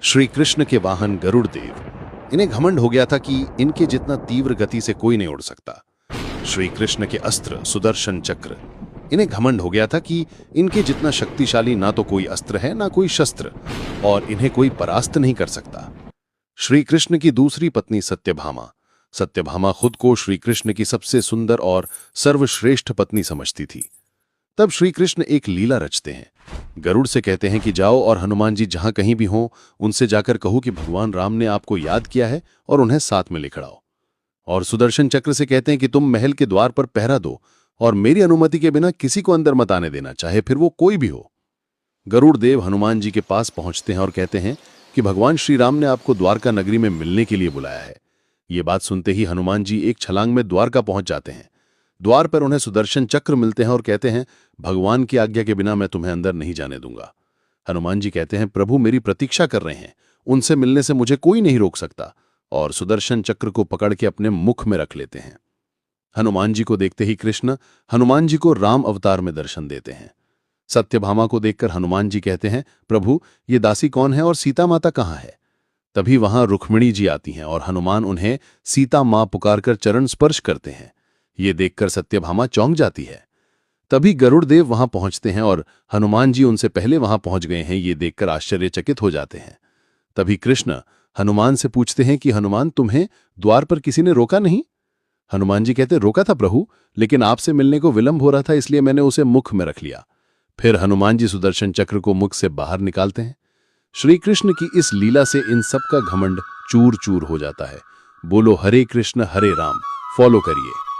श्री कृष्ण के वाहन गरुड़ देव, इन्हें घमंड हो गया था कि इनके जितना तीव्र गति से कोई नहीं उड़ सकता। श्री कृष्ण के अस्त्र सुदर्शन चक्र, इन्हें घमंड हो गया था कि इनके जितना शक्तिशाली ना तो कोई अस्त्र है ना कोई शस्त्र, और इन्हें कोई परास्त नहीं कर सकता। श्री कृष्ण की दूसरी पत्नी सत्यभामा, सत्यभामा खुद को श्री कृष्ण की सबसे सुंदर और सर्वश्रेष्ठ पत्नी समझती थी। तब श्री कृष्ण एक लीला रचते हैं। गरुड़ से कहते हैं कि जाओ और हनुमान जी जहां कहीं भी हों उनसे जाकर कहो कि भगवान राम ने आपको याद किया है और उन्हें साथ में ले खड़ाओ। और सुदर्शन चक्र से कहते हैं कि तुम महल के द्वार पर पहरा दो और मेरी अनुमति के बिना किसी को अंदर मत आने देना, चाहे फिर वो कोई भी हो। गरुड़ देव हनुमान जी के पास पहुंचते हैं और कहते हैं कि भगवान श्री राम ने आपको द्वारका नगरी में मिलने के लिए बुलाया है। ये बात सुनते ही हनुमान जी एक छलांग में द्वारका पहुंच जाते हैं। द्वार पर उन्हें सुदर्शन चक्र मिलते हैं और कहते हैं, भगवान की आज्ञा के बिना मैं तुम्हें अंदर नहीं जाने दूंगा। हनुमान जी कहते हैं, प्रभु मेरी प्रतीक्षा कर रहे हैं, उनसे मिलने से मुझे कोई नहीं रोक सकता, और सुदर्शन चक्र को पकड़ के अपने मुख में रख लेते हैं। हनुमान जी को देखते ही कृष्ण हनुमान जी को राम अवतार में दर्शन देते हैं। सत्यभामा को देखकर हनुमान जी कहते हैं, प्रभु ये दासी कौन है और सीता माता कहाँ है? तभी वहां रुक्मिणी जी आती हैं और हनुमान उन्हें सीता मां पुकारकर चरण स्पर्श करते हैं। ये देखकर सत्यभामा चौंक जाती है। तभी गरुड़ देव वहां पहुंचते हैं और हनुमान जी उनसे पहले वहां पहुंच गए हैं, ये देखकर आश्चर्यचकित हो जाते हैं। तभी कृष्ण हनुमान से पूछते हैं कि हनुमान तुम्हें द्वार पर किसी ने रोका नहीं? हनुमान जी कहते, रोका था प्रभु, लेकिन आपसे मिलने को विलंब हो रहा था इसलिए मैंने उसे मुख में रख लिया। फिर हनुमान जी सुदर्शन चक्र को मुख से बाहर निकालते हैं। श्री कृष्ण की इस लीला से इन सब का घमंड चूर चूर हो जाता है। बोलो हरे कृष्ण हरे राम फॉलो करिए।